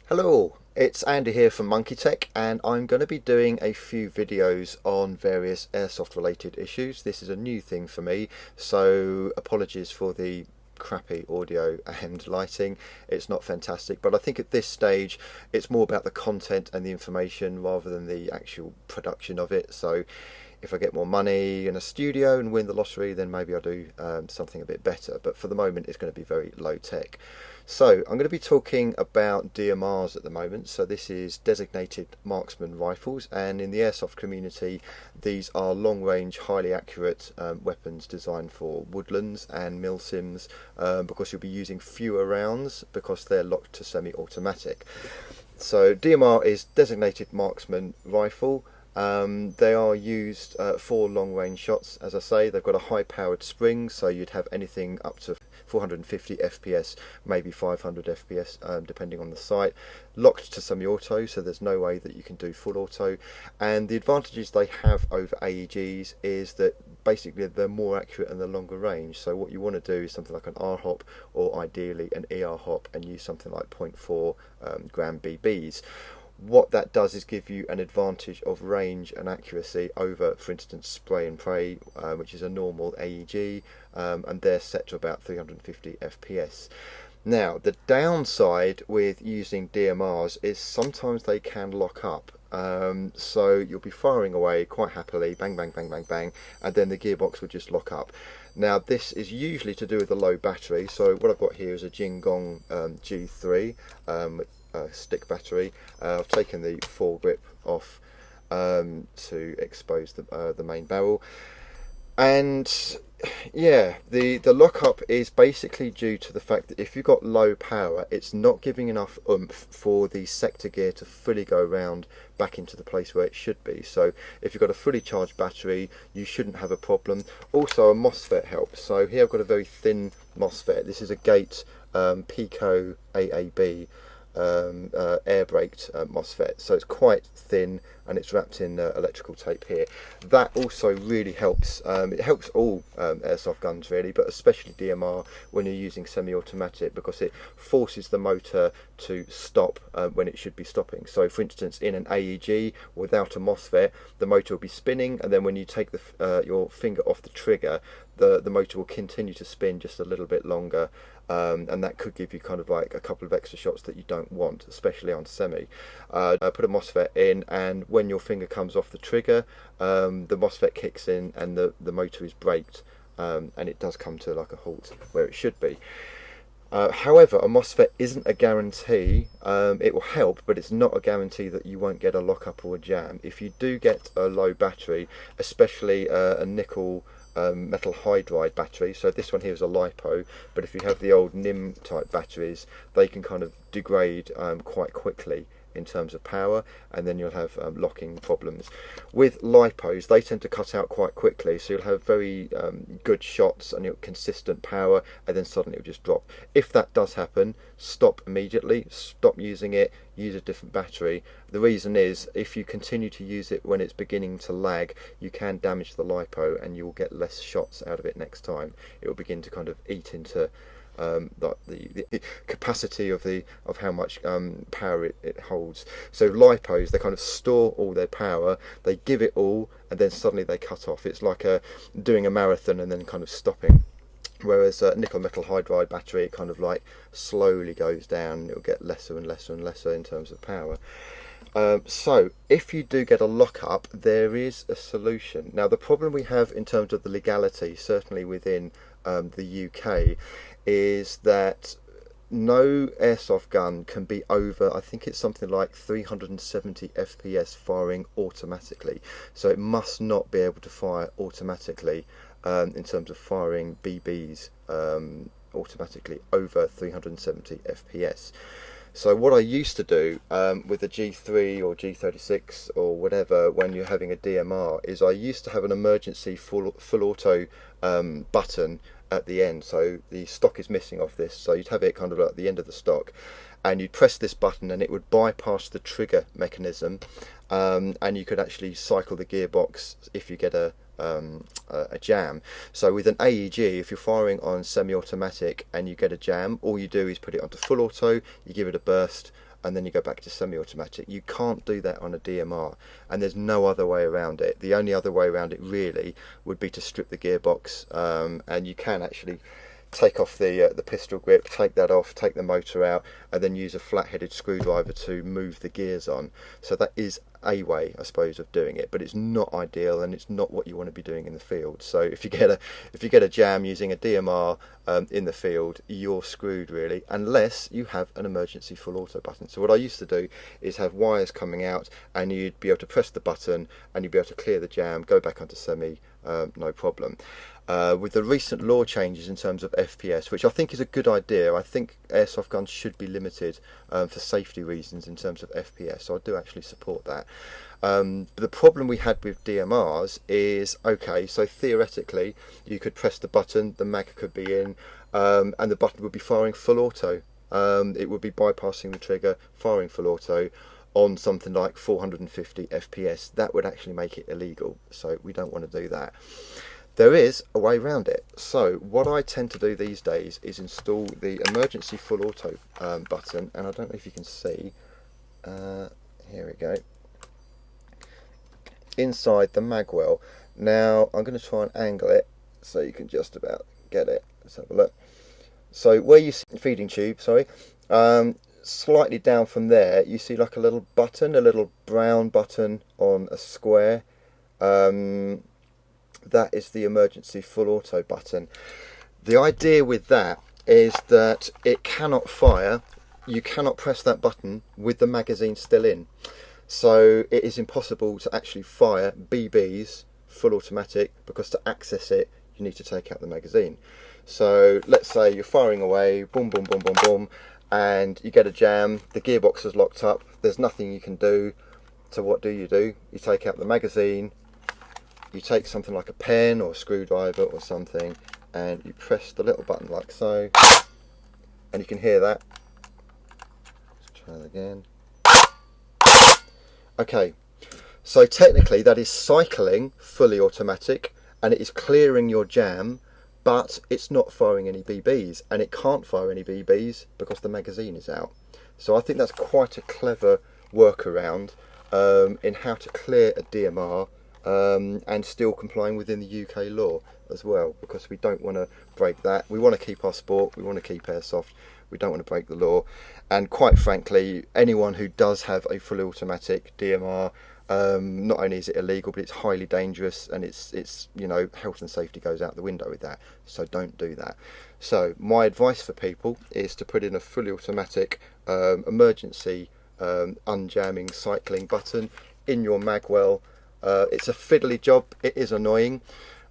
Hello, it's Andy here from MonkeeTech, and I'm going to be doing a few videos on various airsoft related issues. This is a new thing for me, so apologies for the crappy audio and lighting. It's not fantastic, but I think at this stage it's more about the content and the information rather than the actual production of it. So if I get more money in a studio and win the lottery, then maybe I'll do something a bit better, but for the moment it's going to be very low tech. So I'm going to be talking about DMRs at the moment. So this is designated marksman rifles, and in the airsoft community these are long range, highly accurate weapons designed for woodlands and milsims, because you'll be using fewer rounds because they're locked to semi-automatic. So DMR is designated marksman rifle. They are used for long range shots. As I say, they've got a high powered spring, so you'd have anything up to 450 FPS, maybe 500 FPS, depending on the site. Locked to semi-auto, so there's no way that you can do full auto. And the advantages they have over AEGs is that basically they're more accurate and the longer range. So what you want to do is something like an R hop, or ideally an ER hop, and use something like 0.4 gram BBs. What that does is give you an advantage of range and accuracy over, for instance, spray and pray, which is a normal AEG, and they're set to about 350 FPS. Now, the downside with using DMRs is sometimes they can lock up. So you'll be firing away quite happily, bang, bang, bang, bang, bang, and then the gearbox will just lock up. Now, this is usually to do with the low battery. So what I've got here is a Jingong G3 stick battery. I've taken the foregrip off to expose the main barrel, and yeah, the lockup is basically due to the fact that if you've got low power, it's not giving enough oomph for the sector gear to fully go round back into the place where it should be. So if you've got a fully charged battery, you shouldn't have a problem. Also, a MOSFET helps. So here I've got a very thin MOSFET. This is a Gate Pico AAB air braked MOSFET, so it's quite thin and it's wrapped in electrical tape here. That also really helps. It helps all airsoft guns really, but especially DMR when you're using semi-automatic, because it forces the motor to stop when it should be stopping. So for instance, in an AEG without a MOSFET, the motor will be spinning, and then when you take your finger off the trigger, the motor will continue to spin just a little bit longer, and that could give you kind of like a couple of extra shots that you don't want, especially on semi. Put a MOSFET in, and when your finger comes off the trigger, the MOSFET kicks in and the motor is braked, and it does come to like a halt where it should be. However, a MOSFET isn't a guarantee. It will help, but it's not a guarantee that you won't get a lockup or a jam. If you do get a low battery, especially a nickel metal hydride battery, so this one here is a LiPo, but if you have the old NIM type batteries, they can kind of degrade quite quickly in terms of power, and then you'll have locking problems. With LiPos, they tend to cut out quite quickly, so you'll have very good shots and consistent power, and then suddenly it'll just drop. If that does happen, stop immediately, stop using it, use a different battery. The reason is, if you continue to use it when it's beginning to lag, you can damage the LiPo and you will get less shots out of it next time. It will begin to kind of eat into the capacity of how much power it holds. So LiPos, they kind of store all their power, they give it all, and then suddenly they cut off. It's like doing a marathon and then kind of stopping. Whereas a nickel metal hydride battery, it kind of like slowly goes down. It'll get lesser and lesser and lesser in terms of power. So if you do get a lockup, there is a solution. Now, the problem we have in terms of the legality, certainly within the UK, is that no airsoft gun can be over, I think it's something like 370 FPS firing automatically. So it must not be able to fire automatically in terms of firing BBs automatically over 370 FPS. So what I used to do with a G3 or G36 or whatever, when you're having a DMR, is I used to have an emergency full auto button at the end. So the stock is missing off this, so you'd have it kind of at the end of the stock, and you'd press this button and it would bypass the trigger mechanism, and you could actually cycle the gearbox if you get a jam. So with an AEG, if you're firing on semi-automatic and you get a jam, all you do is put it onto full auto, you give it a burst, and then you go back to semi-automatic. You can't do that on a DMR, and there's no other way around it. The only other way around it really would be to strip the gearbox, and you can actually take off the pistol grip, take that off, take the motor out, and then use a flat-headed screwdriver to move the gears on. So that is a way, I suppose, of doing it, but it's not ideal, and it's not what you want to be doing in the field. So if you get a jam using a DMR in the field, you're screwed really, unless you have an emergency full auto button. So what I used to do is have wires coming out, and you'd be able to press the button and you'd be able to clear the jam, go back onto semi, no problem. With the recent law changes in terms of FPS, which I think is a good idea, I think airsoft guns should be limited for safety reasons in terms of FPS, so I do actually support that. But the problem we had with DMRs is, okay, so theoretically you could press the button, the mag could be in, and the button would be firing full auto. It would be bypassing the trigger, firing full auto on something like 450 FPS. That would actually make it illegal, so we don't want to do that. There is a way around it. So what I tend to do these days is install the emergency full auto button, and I don't know if you can see, here we go, inside the magwell. Now I'm going to try and angle it so you can just about get it. Let's have a look. So where you see the feeding tube, sorry, slightly down from there you see like a little button, a little brown button on a square. That is the emergency full auto button. The idea with that is that it cannot fire, you cannot press that button with the magazine still in. So it is impossible to actually fire BBs full automatic, because to access it you need to take out the magazine. So let's say you're firing away, boom, boom, boom, boom, boom, and you get a jam, the gearbox is locked up, there's nothing you can do. So what do? You take out the magazine, you take something like a pen or a screwdriver or something, and you press the little button like so, and you can hear that. Let's try that again. Okay, so technically that is cycling fully automatic, and it is clearing your jam, but it's not firing any BBs, and it can't fire any BBs because the magazine is out. So I think that's quite a clever workaround in how to clear a DMR, and still complying within the UK law as well, because we don't want to break that. We want to keep our sport, we want to keep airsoft, we don't want to break the law. And quite frankly, anyone who does have a fully automatic DMR, not only is it illegal, but it's highly dangerous, and it's you know, health and safety goes out the window with that, so don't do that. So my advice for people is to put in a fully automatic emergency unjamming cycling button in your magwell. It's a fiddly job, it is annoying,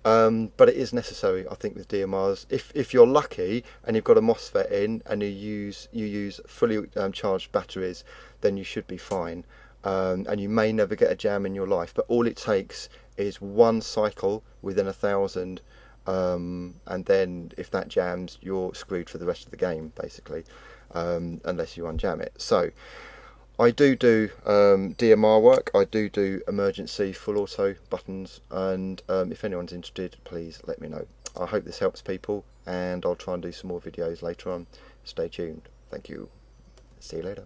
but it is necessary, I think, with DMRs. If you're lucky and you've got a MOSFET in and you use fully charged batteries, then you should be fine, and you may never get a jam in your life, but all it takes is one cycle within 1,000, and then if that jams, you're screwed for the rest of the game basically, unless you unjam it. So I do DMR work, I do emergency full auto buttons, and if anyone's interested, please let me know. I hope this helps people, and I'll try and do some more videos later on. Stay tuned. Thank you. See you later.